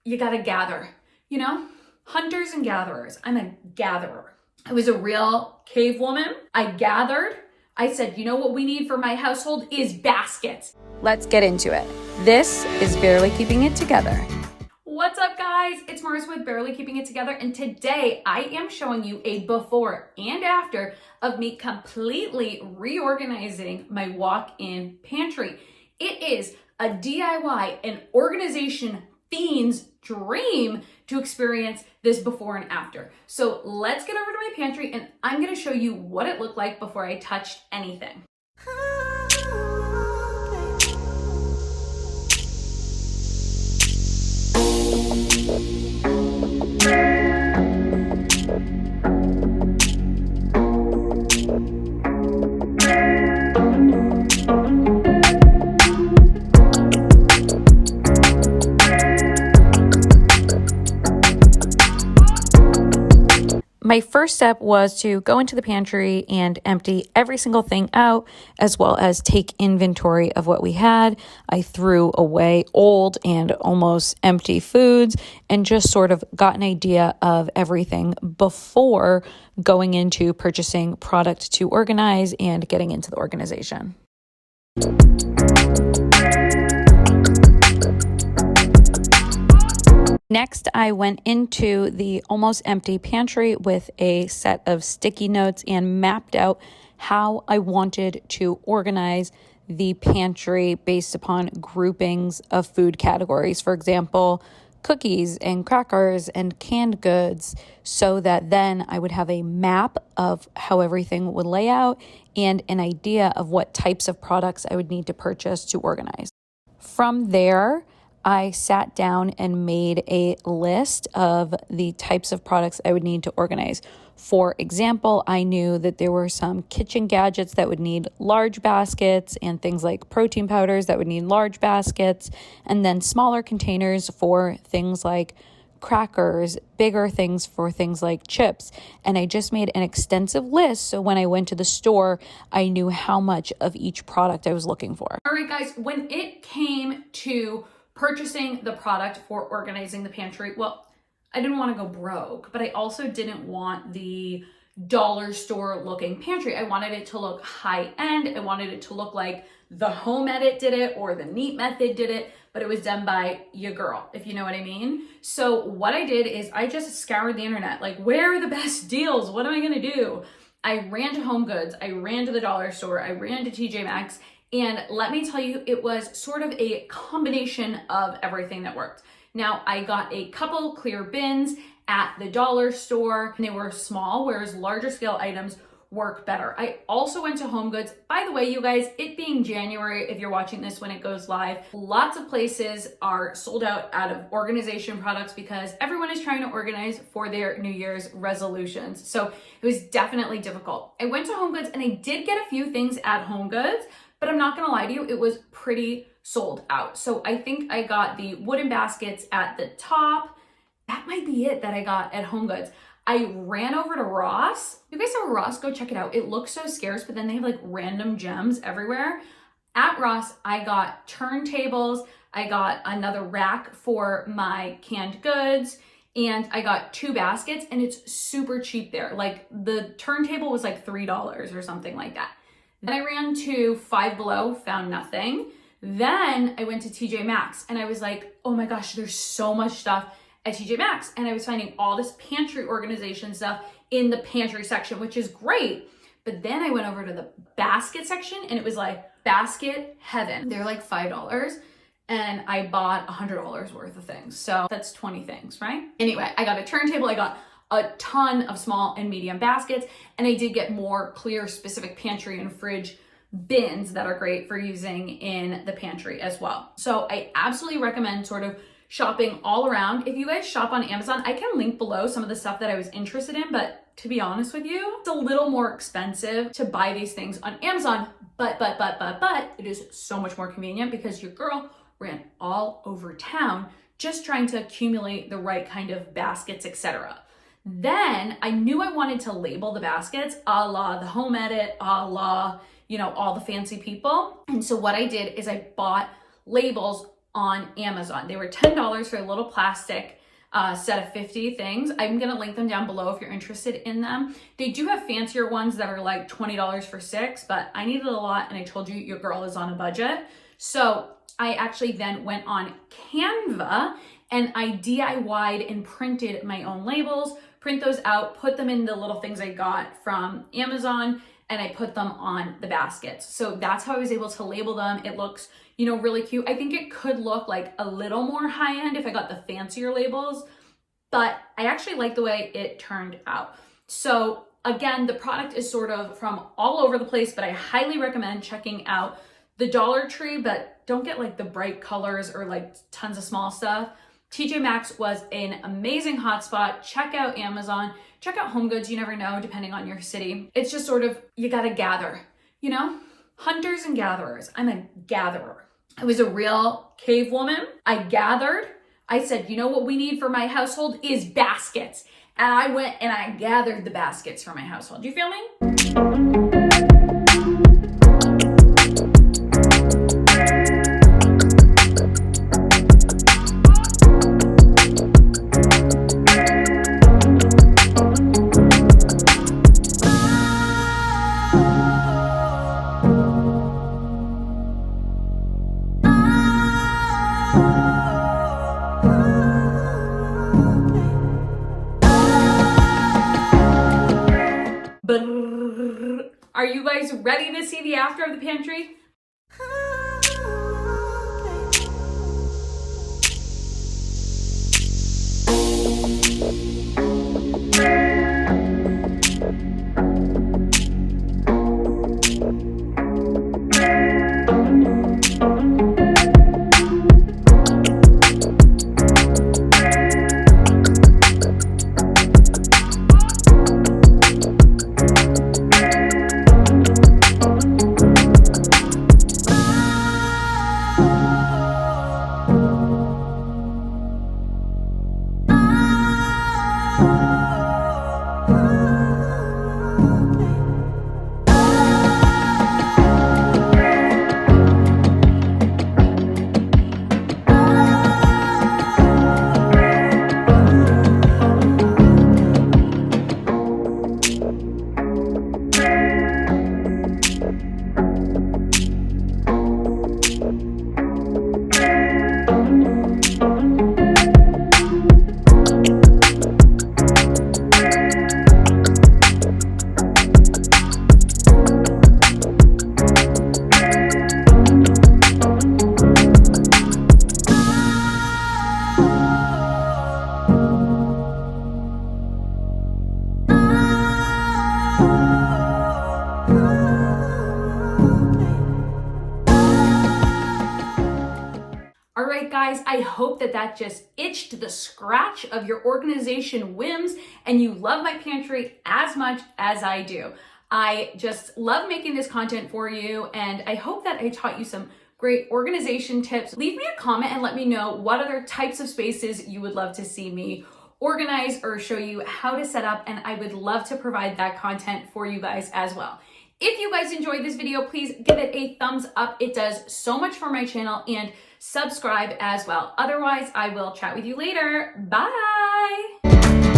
you gotta gather, you know? Hunters and gatherers. I'm a gatherer. I was a real cave woman. I gathered. I said, you know what we need for my household is baskets. Let's get into it. This is Barely Keeping It Together. What's up, guys? It's Marissa with Barely Keeping It Together, and today I am showing you a before and after of me completely reorganizing my walk-in pantry. It is a DIY and organization fiend's dream to experience this before and after. So let's get over to my pantry and I'm gonna show you what it looked like before I touched anything. My first step was to go into the pantry and empty every single thing out, as well as take inventory of what we had. I threw away old and almost empty foods and just sort of got an idea of everything before going into purchasing product to organize and getting into the organization. Next, I went into the almost empty pantry with a set of sticky notes and mapped out how I wanted to organize the pantry based upon groupings of food categories. For example, cookies and crackers and canned goods, so that then I would have a map of how everything would lay out and an idea of what types of products I would need to purchase to organize. From there, I sat down and made a list of the types of products I would need to organize. For example, I knew that there were some kitchen gadgets that would need large baskets and things like protein powders that would need large baskets, and then smaller containers for things like crackers, bigger things for things like chips. And I just made an extensive list so when I went to the store, I knew how much of each product I was looking for. All right, guys, when it came to purchasing the product for organizing the pantry, well, I didn't want to go broke, but I also didn't want the dollar store looking pantry. I wanted it to look high end. I wanted it to look like the Home Edit did it or the Neat Method did it, but it was done by your girl, if you know what I mean. So what I did is I just scoured the internet, like, where are the best deals? What am I gonna do? I ran to Home Goods, I ran to the dollar store, I ran to TJ Maxx, and let me tell you, it was sort of a combination of everything that worked. Now, I got a couple clear bins at the dollar store, and they were small, whereas larger scale items work better. I also went to Home Goods. By the way, you guys, it being January, if you're watching this when it goes live, lots of places are sold out of organization products because everyone is trying to organize for their New Year's resolutions. So it was definitely difficult. I went to Home Goods and I did get a few things at Home Goods, but I'm not gonna lie to you, it was pretty sold out. So I think I got the wooden baskets at the top. That might be it that I got at Home Goods. I ran over to Ross. If you guys have a Ross, go check it out. It looks so scarce, but then they have like random gems everywhere. At Ross, I got turntables. I got another rack for my canned goods, and I got 2 baskets, and it's super cheap there. Like the turntable was like $3 or something like that. Then I ran to Five Below, found nothing. Then I went to TJ Maxx and I was like, oh my gosh, there's so much stuff at TJ Maxx. And I was finding all this pantry organization stuff in the pantry section, which is great. But then I went over to the basket section and it was like basket heaven. They're like $5 and I bought $100 worth of things. So that's 20 things, right? Anyway, I got a turntable. I got a ton of small and medium baskets, and I did get more clear specific pantry and fridge bins that are great for using in the pantry as well. So I absolutely recommend sort of shopping all around. If you guys shop on Amazon, I can link below some of the stuff that I was interested in, but to be honest with you, it's a little more expensive to buy these things on Amazon, but it is so much more convenient because your girl ran all over town just trying to accumulate the right kind of baskets, etc. Then I knew I wanted to label the baskets a la the Home Edit, a la, all the fancy people. And so what I did is I bought labels on Amazon. They were $10 for a little plastic set of 50 things. I'm gonna link them down below if you're interested in them. They do have fancier ones that are like $20 for 6, but I needed a lot, and I told you your girl is on a budget. So I actually then went on Canva and I DIY'd and printed my own labels, print those out, put them in the little things I got from Amazon, and I put them on the baskets. So that's how I was able to label them. It looks, you know, really cute. I think it could look like a little more high end if I got the fancier labels, but I actually like the way it turned out. So again, the product is sort of from all over the place, but I highly recommend checking out the Dollar Tree, but don't get like the bright colors or like tons of small stuff. TJ Maxx was an amazing hotspot. Check out Amazon, check out Home Goods. You never know, depending on your city. It's just sort of, you gotta gather, you know? Hunters and gatherers. I'm a gatherer. I was a real cave woman. I gathered. I said, you know what we need for my household is baskets. And I went and I gathered the baskets for my household. Do you feel me? Are you guys ready to see the after of the pantry? All right, guys, I hope that just itched the scratch of your organization whims and you love my pantry as much as I do. I just love making this content for you, and I hope that I taught you some great organization tips. Leave me a comment and let me know what other types of spaces you would love to see me organize or show you how to set up, and I would love to provide that content for you guys as well. If you guys enjoyed this video, please give it a thumbs up. It does so much for my channel, and subscribe as well. Otherwise, I will chat with you later. Bye.